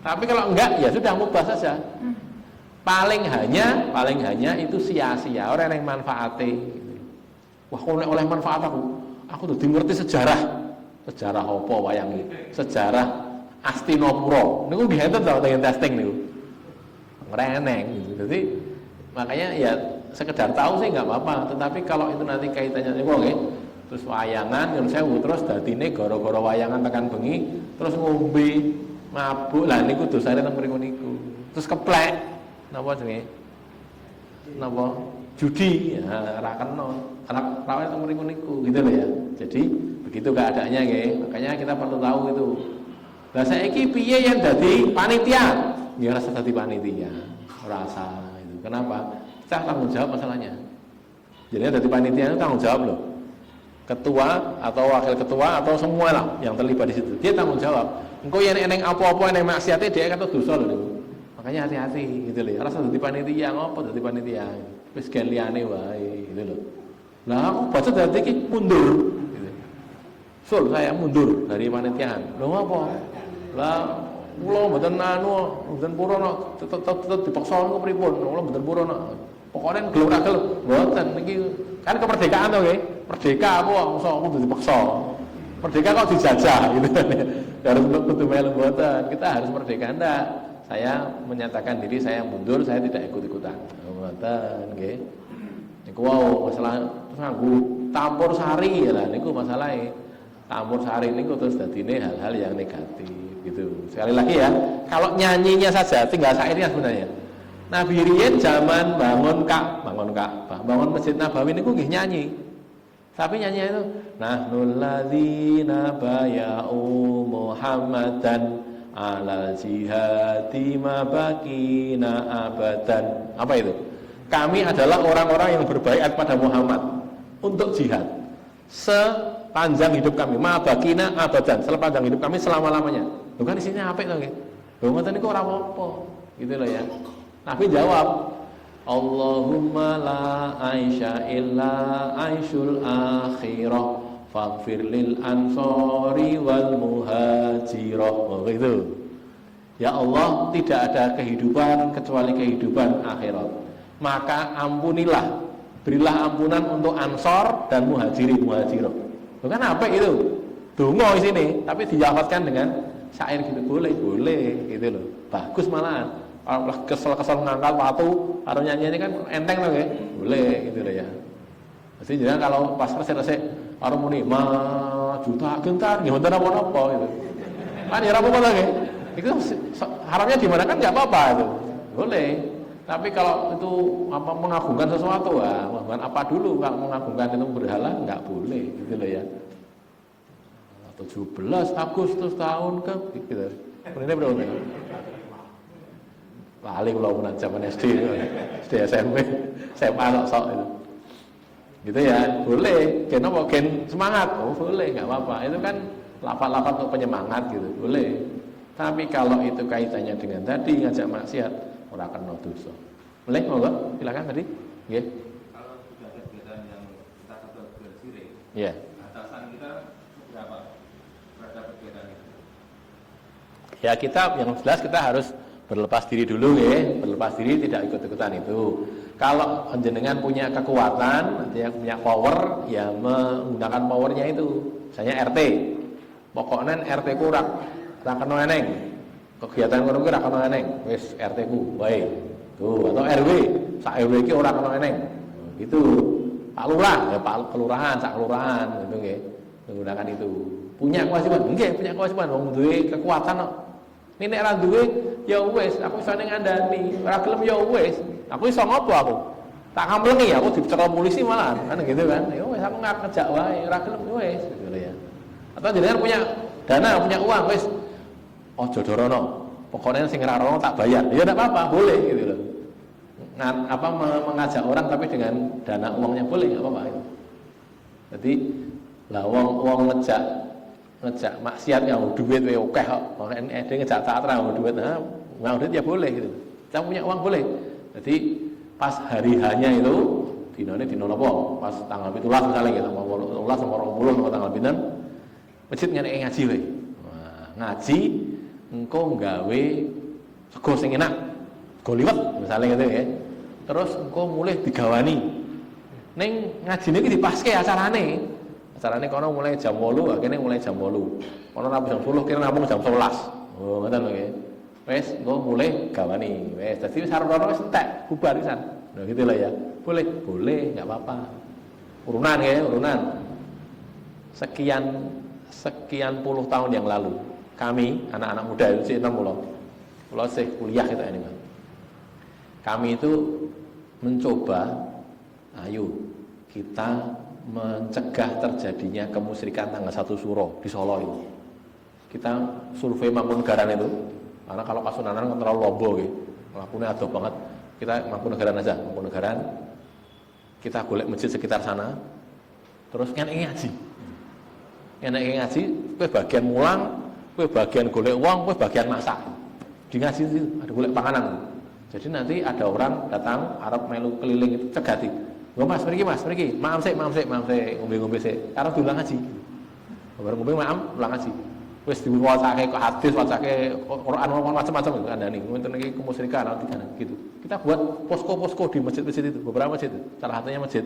A: Tapi kalau enggak ya sudah mubah saja. Paling hanya itu sia-sia, orang yang manfaatnya. Wah, kalau oleh manfaat aku tuh ngerti sejarah apa wayang iki? Sejarah Astinapura. Niku nggih enten to teng testing niku. Ngreneng gitu. Jadi makanya ya sekedar tahu sih nggak apa-apa, tetapi kalau itu nanti kaitannya niku nggih, terus wayangan yang sewu terus dadine gara-gara wayangan tekan bengi, terus ngombe, mabuk. Lah niku dosane teng mriku niku. Terus keplek. Napa jenenge? Napa? Judi, ya ora kena. Anak rawan teng mriku niku, gitu loh ya. Jadi begitu keadaannya nggih. Makanya kita perlu tahu itu. Lah saiki piye yang dadi panitia? Ya rasa dadi panitia. Rasa itu. Kenapa? Kita tanggung jawab masalahnya. Jadi dadi panitia itu tanggung jawab loh. Ketua atau wakil ketua atau semua lah yang terlibat di situ. Dia tanggung jawab. Engko yen eneng apa-apa eneng maksiate dia kata dosa lho niku. Makanya hati-hati gitu loh. Rasa dadi panitia ngopo dadi panitia. Wis gen liyane wae gitu loh. Lah aku baca dadi iki mundur gitu. Sul saya mundur dari panitiaan. Lho ngopo? Lah kula mboten mboten purun tetep dipaksa niku pripun? Kula mboten purun. Pokoke gelem ra gelem mboten niki kan kemerdekaan to nggih. Merdeka apa mosok aku dipaksa. Merdeka kok dijajah gitu kan. Harus kudu melu mboten. Kita harus merdeka ndak. Saya menyatakan diri saya mundur, saya tidak ikut-ikutan. Mboten nggih. Niku wau masalah terus nganggo campur sari lah niku masalahe. Campur sari niku terus dadine hal-hal yang negatif gitu. Sekali lagi ya, kalau nyanyinya saja tinggal syairnya sebenarnya. Nabi riyen zaman bangun Ka'bah, bangun Masjid Nabawi niku nggih nyanyi. Tapi nyanyi itu nahnul ladzina baya'u Muhammadan alal jihadi mabakina abadan. Apa itu? Kami adalah orang-orang yang berbaiat pada Muhammad untuk jihad sepanjang hidup kami, mabakina abadan, sepanjang hidup kami selama-lamanya. Bukan isinya apik to nggih. Lho ngoten niku ora apa-apa. Gitu loh ya. Nabi jawab, Allahumma la aisha illa aishul akhirah faghfir lil ansori wal muhajirah. Oh gitu. Ya Allah, tidak ada kehidupan kecuali kehidupan akhirat. Maka ampunilah, berilah ampunan untuk ansor dan muhajirah. Bukan apa itu? Donga di sini, tapi dijafatkan dengan syair gitu. Boleh gitu loh. Bagus malahan. Kalau kesel-kesel ngangkat watu, kalau nyanyi ini kan enteng loh ya. Boleh gitu loh ya. Jadi jangan kalau pas resik-resik orang muni juta gentar nggih wonten apa-apa gitu. Kan ya ora apa-apa lho nggih. Itu haramnya di mana kan enggak apa-apa itu. Boleh. Tapi kalau itu apa mengagungkan sesuatu mengagungkan apa dulu, kalau mengagungkan itu berhala enggak boleh gitu loh ya. 17 Agustus tahun ke gitu. Ini berapa? Lali kalau pernah zaman SD SMP, SMA sok itu. Gitu ya, boleh. Kenapa? Gen semangat, boleh, nggak apa-apa. Itu kan lafaz-lafaz untuk penyemangat gitu, boleh. Tapi kalau itu kaitannya dengan tadi ngajak maksiat, orang kena dosa. Boleh, monggo, silakan tadi. Nggih.
B: Kalau sudah ada kegiatan yang kita kata bersirik,
A: Iya.
B: atasan kita berapa terhadap kegiatan itu?
A: Ya kita yang jelas kita harus berlepas diri dulu ya, berlepas diri tidak ikut-ikutan itu. Kalau jenengan punya kekuatan, punya power, ya menggunakan powernya itu. Misalnya RT, pokoknya RT ku rak kena eneng, kegiatan ngono ku rak kena eneng, wis RT ku, baik. Tuh atau RW, sak RW ki ora kena eneng. Gitu. Pak Lurah, ya Pak Kelurahan, sak kelurahan gitu nggih. Menggunakan itu. Punya kewajiban, nggih punya kewajiban, wong duwe kekuatan kok. Nek ora duwe ya wis, aku iso ngandani, ora gelem ya wis. Aku iso ngopo aku? Tak kamplengi aku dicekel polisi malah, kan gitu kan. Ya wis aku ngajak wae, ora gelem ya wis gitu ya. Atau jenengan punya dana, punya uang wis ojo dorono. Pokoknya sing ora rono tak bayar. Ya enggak apa-apa, boleh gitu loh. Mengajak orang tapi dengan dana uangnya boleh, enggak apa-apa itu. Jadi lah wong ngejak maksiat ya duit wae akeh kok. Makane ada ngejak taat ra duit. Nah, duit ya boleh gitu. Kita punya uang boleh. Jadi pas hari hanya itu dinane dina napa? Pas tanggal 17 misalnya gitu, 18 sama 20 tanggal pinten? Masjid ngeneki ngaji wae. Nah, ngaji engko nggawe sego sing enak. Sego liwet misalnya gitu ya. Terus engko mulai digawani. Ning ngajine iki dipaske acarane. Acarane kono mulai jam 8, akhirnya mulai jam 8. Kono rampung jam 10, kira rampung jam 11. Oh, ngoten lho nggih. Wis, engko mulai gawani. Wis, dadi wis arep wis entek, bubar pisan. Nah, gitu lah ya. Boleh, enggak apa-apa. Urunan ya, urunan. Sekian puluh tahun yang lalu, kami anak-anak muda itu sih pulau sih kuliah kita ini, Bang. Kami itu mencoba, ayo kita mencegah terjadinya kemusyrikan tanggal 1 Suro di Solo itu. Kita survei Mangkunegaran itu, karena kalau Kasunanan kan terlalu lombo gitu, lakunya adoh banget. Kita Mangkunegaran aja, Mangkunegaran. Kita golek masjid sekitar sana, terus ngeneki ngaji. Ngeneki ngaji, kowe bagian mulang, kowe bagian golek uang, kowe bagian masak. Di ngaji itu ada golek panganan. Jadi nanti ada orang datang Arab melu keliling itu cegati. Nggak mas, pergi. Maaf sih, ngombe-ngombe sih. Karena diulang ngaji. Bareng ngombe maaf, ulang ngaji. Wis diwacake ke hadis, wacake Quran, macam-macam itu kandhani. Ngoten iki kemusyrikan gitu. Kita buat posko-posko di masjid-masjid itu, beberapa masjid itu. Salah satunya masjid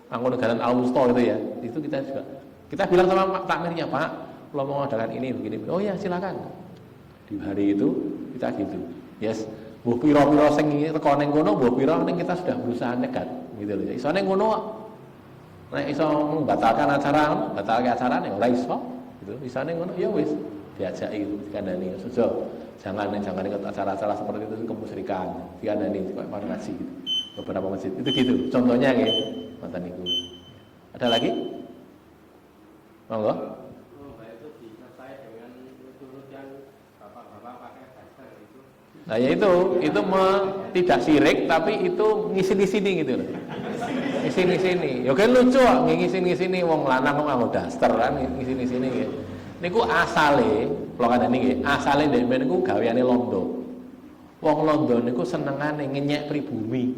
A: Mangkunegaran Al-Wusta itu ya. Itu kita juga. Kita bilang sama Pak Takmirnya, Pak, kalau mau mengadakan ini begini. Oh ya, silakan. Di hari itu kita gitu. Yes. Mbuh pira-pira sing teko ning kono, mbuh pira ning kita sudah berusaha nekat gitu loh. Iso ning kono nek iso membatalkan acara, batalke acarane ora iso gitu. Iso ning kono ya wis diajaki dikandani. Sojo jangan ikut acara-acara seperti itu kemusyrikan. Dikandani kok para ngaji gitu. Beberapa masjid itu gitu. Contohnya nggih, mantan niku. Ada lagi? Monggo. Nah ya itu tidak sirik tapi itu ngisi-ngisini gitu loh. Ngisi-ngisini. Ya kan lucu kok ngisi-ngisini wong lanang kok nganggo daster kan ngisi-ngisini nggih. Niku asale, kula kandhani nggih, asale ndek men niku gaweane londo. Wong londo niku senengane ngenyek pribumi.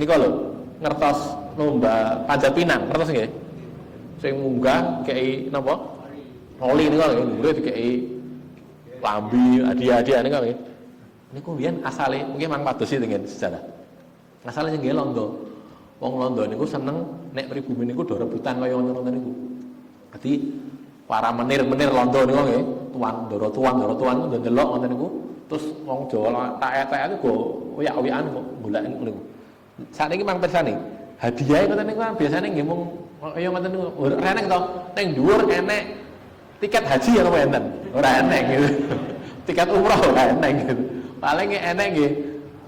A: Niku lho, ngertos lomba panjat pinang, ngertos nggih? Sing munggah kei napa? Oli niku lho, dhuwure dikei lambi, hadiah-hadiah niku nggih. Niku biyen asale mungkin mang padosi dengan sejarah. Asale nggih londo. Wong londo niku seneng nek pribumi niku do rebutan kaya ngono-ngono niku. Dadi para menir-menir londo niku nggih, tuan ku ndelok ngoten niku. Terus wong Jawa tak iku go oyak-oyakan kok golek niku. Sakniki mang pirsani. Hadiah ngoten niku biasane nggih mung kaya ngoten niku. Ora enek to. Ning dhuwur enek tiket haji ya apa enten? Ora enek gitu. Tiket umroh ora enek gitu. Paling enek nggih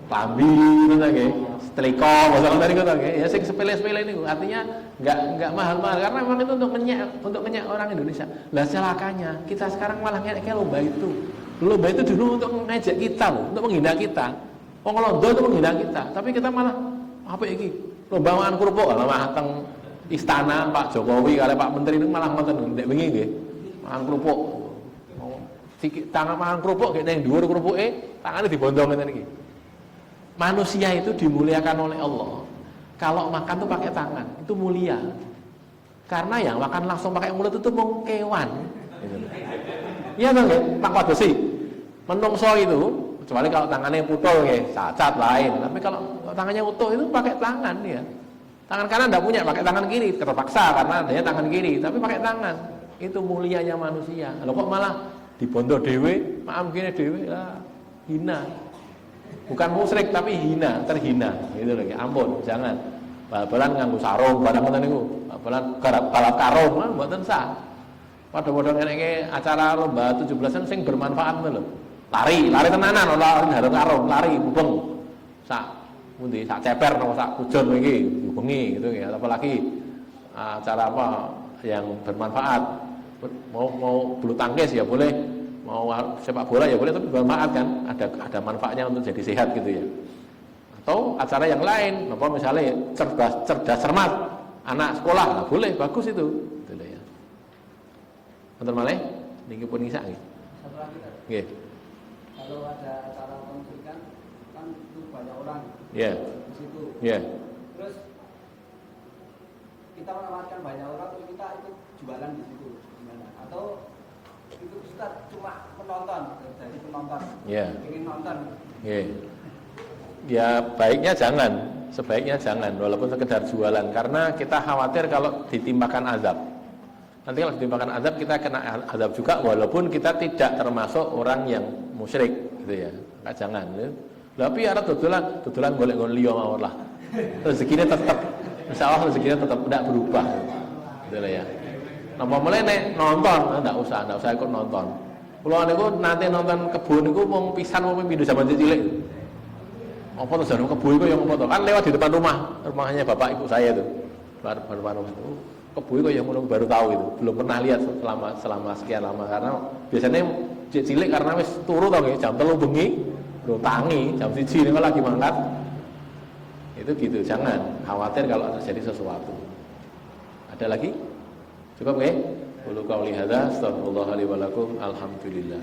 A: lambi ngono nggih, setrika basa ngoten niku to nggih. Ya sing sepele-sepele niku artinya enggak mahal-mahal karena memang itu untuk menyak orang Indonesia. Lah celakanya kita sekarang malah ngekek lomba itu. Lomba itu dulu untuk ngejek kita loh, untuk menghina kita. Wong londo itu menghina kita, tapi kita malah apa iki? Lomba mangan kerupuk malah teng istana Pak Jokowi kali Pak Menteri niku malah ngoten ndek wingi nggih. Mangan kerupuk. Tangan mangan kerupuk nek dhuwur kerupuke tangane dibondong ngene iki. Manusia itu dimuliakan oleh Allah. Kalau makan tuh pakai tangan, itu mulia. Karena yang makan langsung pakai mulut itu mau kewan. Iya dong ya, Pak Wadosi. Menungso itu, kecuali kalau tangannya putul ya, cacat lain. Tapi kalau tangannya utuh itu pakai tangan ya. Tangan kanan tidak punya, pakai tangan kiri. Terpaksa karena adanya tangan kiri, tapi pakai tangan. Itu mulianya manusia. Loh kok malah dibondo dewe, maaf gini dewe, lah hina. Bukan musyrik tapi hina, terhina. Gitu lagi. Ampun, jangan. Bal-balan nganggo sarung barang ngoten niku. Bal-balan balap karung mboten sah. Padha-padha eneke acara lomba 17-an sing bermanfaat lho. Lari tenanan ora ndarep karo, lari mubeng. Sak pundi, sak ceper napa sak pujon iki bengi gitu ya. Apalagi acara apa yang bermanfaat. Mau bulu tangkis ya boleh, mau sepak bola ya boleh, tapi bermanfaat kan, ada manfaatnya untuk jadi sehat gitu ya. Atau acara yang lain, apa misalnya cerdas cermat anak sekolah, nah, boleh, bagus itu, gitu ya. Betul malih, niki pun isa nggih.
D: Satu lagi kan,
A: Nggih.
D: kalau ada acara konser kan itu banyak orang
A: Iya.
D: di situ.
A: Iya.
D: Terus kita menawarkan banyak orang, terus kita ikut jualan di situ, gimana? Atau itu kita cuma menonton, jadi penonton,
A: Iya.
D: ingin nonton.
A: Iya. Ya baiknya jangan, sebaiknya jangan, walaupun sekedar jualan, karena kita khawatir kalau ditimpakan azab. Nanti kalau ditimpakan azab kita kena azab juga, walaupun kita tidak termasuk orang yang musyrik, gitu ya. Maka jangan. Tapi arep dodolan golek-golek liya mawon lah. Rezekinya tetap, insyaallah rezekinya tetap tidak berubah. Gitu ya. Napa mulai nek nonton, enggak usah ikut nonton. Kula niku nanti nonton kebun niku wong pisan wong pindho zaman cilik. Apa tuh jarum kebun itu yang apa tuh? Kan lewat di depan rumahnya bapak ibu saya tuh. Baru rumah itu. Kebun itu yang baru tahu itu. Belum pernah lihat selama sekian lama, karena biasanya cilik karena wis turu tau nggih, jam 3 bengi, belum tangi, jam 1 niku lagi mangkat. Itu gitu, jangan khawatir kalau terjadi sesuatu. Ada lagi? Cukup nggih? Qul qouli hadza astaghfirullah li wa lakum. Alhamdulillah.